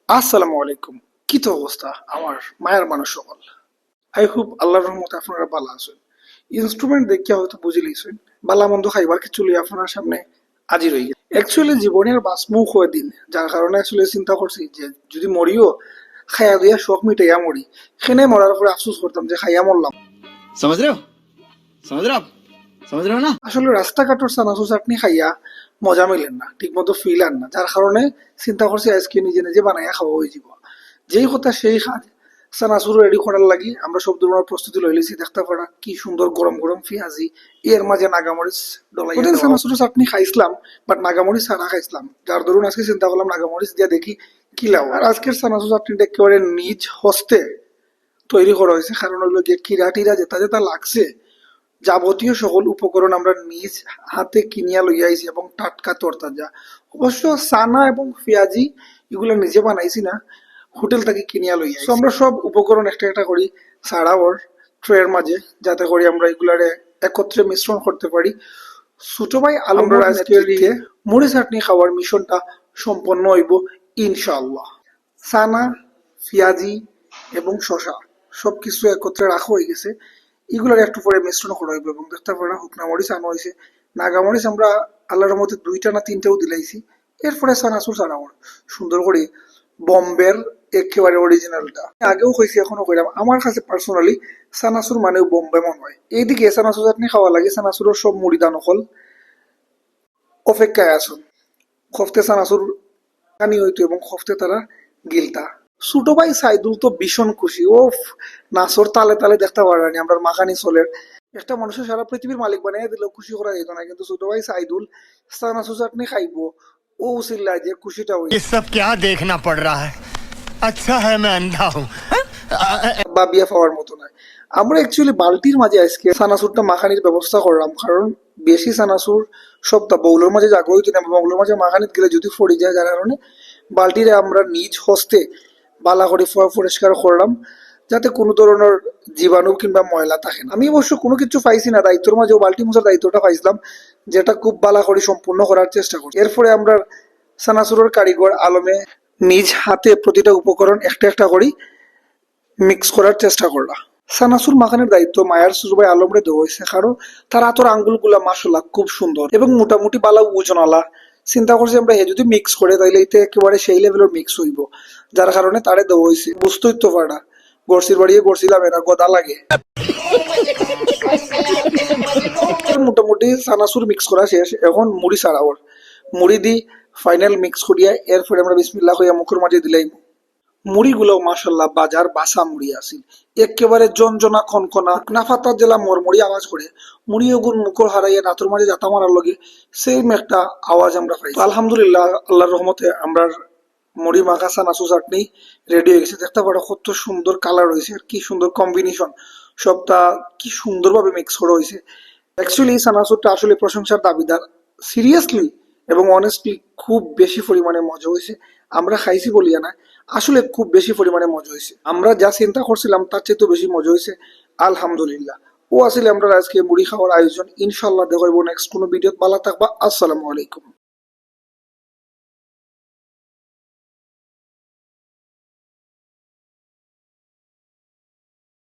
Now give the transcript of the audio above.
আসসালামু আলাইকুম। কি তো অবস্থা আমার মায়ের মানুষ সকল। আই হোপ আল্লাহর রহমতে আপনারা ভালো আছেন। ইনস্ট্রুমেন্ট দেখিয়া হয়তো বুঝে লিয়েছেন বালা মন্দ খাইবার কিছু লিয়ে আপনার সামনে হাজির হয়ে গেছে। অ্যাকচুয়ালি জীবনের বাসমুখ হয়ে দিন, যার কারণে আসলে চিন্তা করছি যে যদি মরিও খাইয়া দিয়া শখ মিটাইয়া মরি, সেখানে মরার পরে আফসোস করতাম যে খাইয়া মরলাম। समझ रहे हो समझ रहे हो आप समझ रहे हो ना। আসলে রাস্তাঘাটের চানাচু চাটনি খাইয়া মজা মিলেন না, ঠিক মতো ফিল আন না, যার কারণে চিন্তা করছি আজকে নিজে নিজে বানাইয়া খাওয়া হয়ে যাব। যেই কথা সেই কাজ। চানাচুর রেডি করার লাগি আমরা সব ধরনের প্রস্তুতি লইলেছি। দেখতে পারা কি সুন্দর গরম গরম পেঁয়াজি, এর মাঝে নাগামরিচ ডলাই। চানাচুর চাটনি খাইছিলাম, বাট নাগামরিচ ছাড়া খাইছিলাম, যার ধরুন আজকে চিন্তা করলাম নাগামরিচ দিয়ে দেখি কি লাভ। আর আজকের চানাচুর চাটনিটা একেবারে নিজ হস্তে তৈরি করা হয়েছে, কারণ হইলো গিয়ে কিরা টিরা যেটা যেটা লাগছে যাবতীয় সকল উপকরণ আমরা নিজ হাতে কিনিয়া লইয়া আইছি এবং টাটকা তরতাজা। অবশ্য সানা এবং পেঁয়াজি এগুলো নিজে বানাইছি না, হোটেল থেকে কিনিয়া লইয়া আইছি। আমরা সব উপকরণ একটা একটা করি ছাড়াওর ট্রের মাঝে, যাতে করে আমরা এগুলারে একত্রে মিশ্রণ করতে পারি। ছোট ভাই আলমরা আজকের মুড়ি চাটনি খাওয়ার মিশনটা সম্পন্ন হইব ইনশাআল্লাহ। সানা, পেঁয়াজি এবং শশা সবকিছু একত্রে রাখা হয়ে গেছে। এগুলোর একটু পরে মিশ্রণ করা হইব এবং দেখতে পারা শুকনা মরিচ আনা হয়েছে। নাগামরিচ আমরা আল্লাহর মধ্যে 2টা না 3টাও দিলাইছি। এরপরে চানাচুর চানামর সুন্দর করে বম্বের একেবারে অরিজিনালটা আগেও হয়েছে এখনো কইলাম, আমার কাছে পার্সোনালি চানাচুর মানে বম্বে মনে হয়। এইদিকে চানাচুর চাটনি খাওয়া লাগে, চানাচুরের সব মুড়ি দান হল অপেক্ষায় আসুন। খফতে চানাচুর কানি হইতো এবং খফতে তারা গিলতা। ছোট ভাই সাইদুল তো ভীষণ খুশি। ও নাচর তালে তালে দেখতে পারেনি আমরা মাখানি চলের একটা মানুষের সারা পৃথিবীর মালিক বানিয়ে দিল, খুশি করা যেত না। কিন্তু ছোট ভাই সাইদুল চানাচুর চাটনি খাইবো, ও চিল্লায় যে খুশিটা হই। ये सब क्या देखना पड़ रहा है। अच्छा है मैं अंधा हूँ। বা বিয়া পাওয়ার মতো নয়। আমরা অ্যাকচুয়ালি বালতির মাঝে আজকে চানাচুরটা মাখানির ব্যবস্থা করলাম, কারণ বেশি চানাচুর সবটা বউলের মাঝে জাগো হইতো না, বউলের মাঝে মাখানিত গেলে যদি ফড়ি যায়, যার কারণে বালতিরে আমরা নিজ হস্তে বালা করে পরিষ্কার করলাম, যাতে কোনো ধরনের জীবাণু কিংবা ময়লা থাকে না। আমি অবশ্য কোনো কিছু পাইছি না, দায়িত্বের মাঝেও বালতি মোছার দায়িত্বটা পাইছিলাম, যেটা খুব বালা করে সম্পূর্ণ করার চেষ্টা করছি। এরপরে আমরা চানাচুরের কারিগর আলমে নিজ হাতে প্রতিটা উপকরণ একটা একটা করি মিক্স করার চেষ্টা করলাম। সানাসুর মাখানের দায়িত্ব মায়ার সুজবাই আলমরে দেওয়া হয়েছে, কারণ তার হাতের আঙ্গুলগুলা মাশাআল্লাহ খুব সুন্দর এবং মোটামুটি বালা ওজনওয়ালা। চিন্তা করছি আমরা যদি মিক্স করে তাইলে এটা একেবারে সেই লেভেলের মিক্স হইব, যার কারণে তারে দেওয়া হয়েছে। বুঝতেই তো পারা গড়সির বাড়িয়ে গড়ছিলাম, এরা গদা লাগে। মোটামুটি সানাসুর মিক্স করা শেষ, এখন মুড়ি ছাড়াওয়ার মুড়ি দি ফাইনাল মিক্স করিয়া এরপরে আমরা বিসমিল্লাহ হইয়া মুখের মাঝে দিলাই। মুড়িগুলো মাশাআল্লাহ বাজার বাসা মুড়ি আসিল, একেবারে জনজনা খনখনা নাফাতা জেলা মরমরি আওয়াজ করে মুড়ি ওগুন মুখর হারাইয়া নাতুর মাঝে জাতা মারার লগে সেম একটা আওয়াজ আমরা পাই। আলহামদুলিল্লাহ আল্লাহর রহমতে আমরা মুড়ি মাখা চানাচুর চাটনি রেডি হয়ে গেছে। দেখতে পারো কত সুন্দর কালার হয়েছে আর কি সুন্দর কম্বিনেশন, সবটা কি সুন্দরভাবে মিক্স করা হয়েছে। অ্যাকচুয়ালি চানাচুরটা আসলে প্রশংসার দাবিদার, সিরিয়াসলি এবং অনেস্টলি খুব বেশি পরিমাণে মজা হয়েছে। আমরা খাইছি বলিয়া না, আসলে খুব বেশি পরিমাণে মজা হয়েছে। আমরা যা চিন্তা করছিলাম তার চেয়ে তো বেশি মজা হয়েছে আলহামদুলিল্লাহ। ও আসলে আমরা আজকে মুড়ি খাওয়ার আয়োজন। ইনশাল্লাহ দেখাইব নেক্সট কোনো ভিডিও। ভালো থাকবা। আসসালামু আলাইকুম।